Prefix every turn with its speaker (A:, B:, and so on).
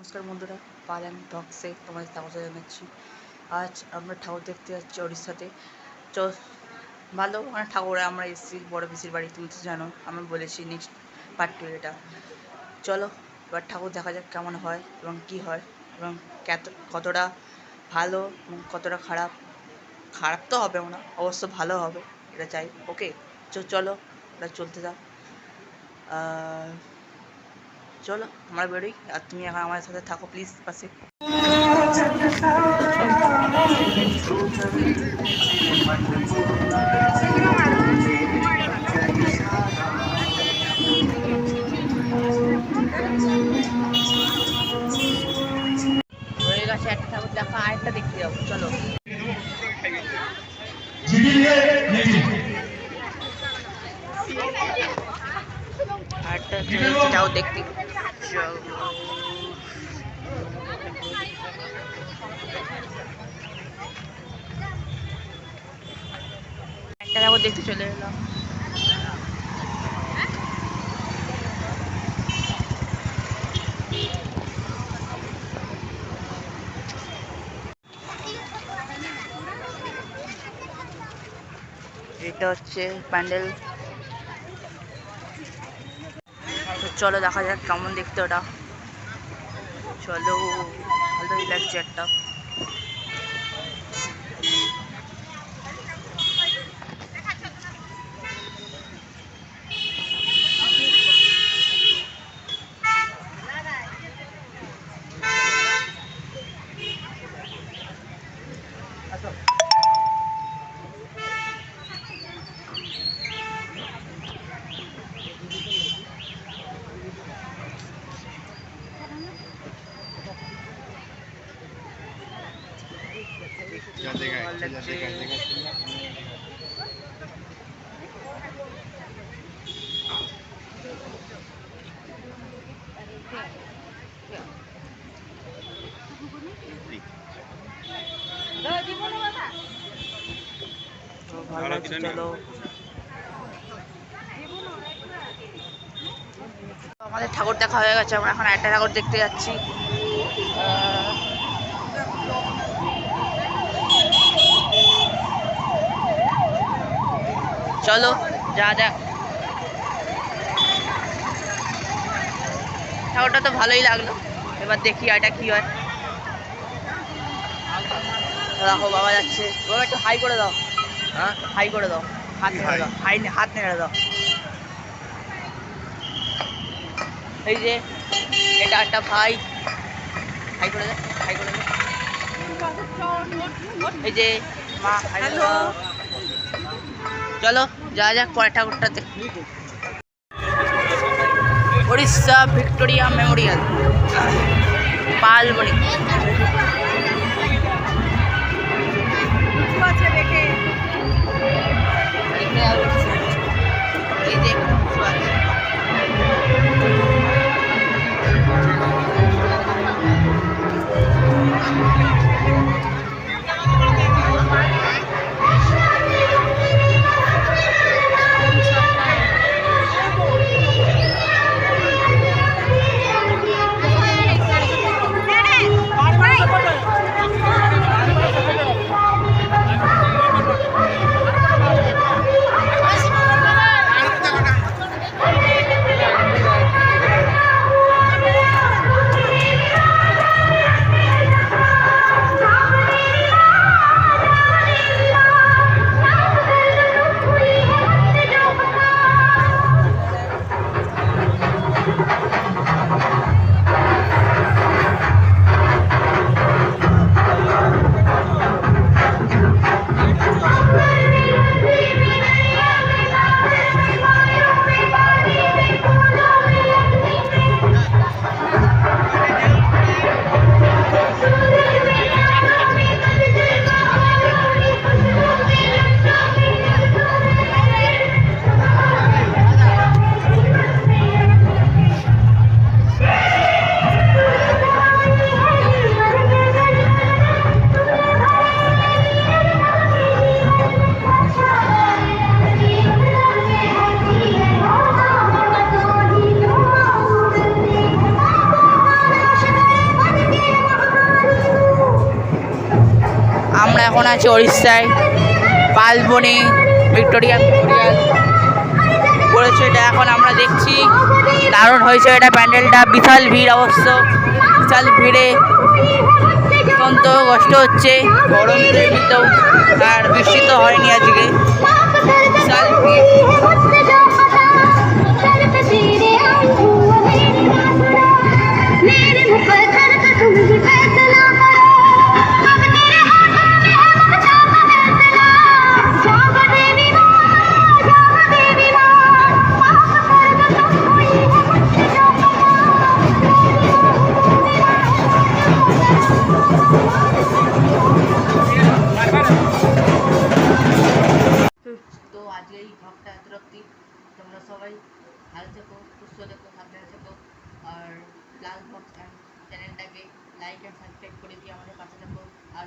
A: নমস্কার বন্ধুরা, পালাম ব্লগসে তোমাদের স্বাগত জানাচ্ছি। আজ আমরা ঠাকুর দেখতে যাচ্ছি উড়িষ্যাতে। ভালো মানে ঠাকুরে আমরা এসেছি বড় পিসির বাড়ি, তুমি তো জানো, আমি বলেছি নেক্সট পার্ট 2 এটা। চলো এবার ঠাকুর দেখা যাক কেমন হয় এবং কি হয় এবং কতটা ভালো এবং কতটা খারাপ। খারাপ তো হবে না, অবশ্য ভালো হবে, এটা চাই। ওকে, চলো এটা চলতে দাও। চলো আমরা বেরোই, আর তুমি এখন আমার সাথে থাকো প্লিজ পাশে। হয়ে গেছে একটা ঠাকুর দেখা, আরেকটা দেখতে যাবো, চলো। আরেকটা যাও দেখতে, একটা ঠাকুর দেখতে চলে এলাম। এটা হচ্ছে প্যান্ডেল। চলো দেখা যাক কেমন দেখতে ওটা। চলো, ভালোই লাগছে একটা। চলো, আমাদের ঠাকুর দেখা হয়ে গেছে, আমরা এখন একটা ঠাকুর দেখতে যাচ্ছি। চলো যা যাক। ঠাকুরটা তো ভালোই লাগলো, এবার দেখি এটা কি হয়। দেখো বাবা যাচ্ছে, বাবা একটু হাই করে দাও। হ্যাঁ, হাই করে দাও, হাত নেড়ে দাও, হাত নেড়ে দাও। এই যে এটা একটা ভাই, হাই করে দাও, হাই করে দাও। এই যে মা, হাই করে দাও। চলো যা যাক পরের ঠাকুরটাতে। উড়িষ্যা ভিক্টোরিয়া মেমোরিয়াল, পালবনি। এই যে এখন আছি উড়িষ্যায়, পালবনি ভিক্টোরিয়া মেমোরিয়াল করেছে এটা, এখন আমরা দেখছি। দারুণ হয়েছে এটা, প্যান্ডেলটা বিশাল ভিড় অবশ্য, বিশাল ভিড়ে অত্যন্ত কষ্ট হচ্ছে, গরম তো এমনিতেও, আর বৃষ্টি তো হয়নি আজকে, বিশাল ভিড়। তো আজকে এই ব্লগটা এত রাত্রি, তোমরা সবাই ভালো থেকো, সুস্থ থেকো, সাবধানে থেকো, আর লাল বক্স চ্যানেলটাকে লাইক অ্যান্ড সাবস্ক্রাইব করে দিয়ে আমাদের পাশে থেকো। আর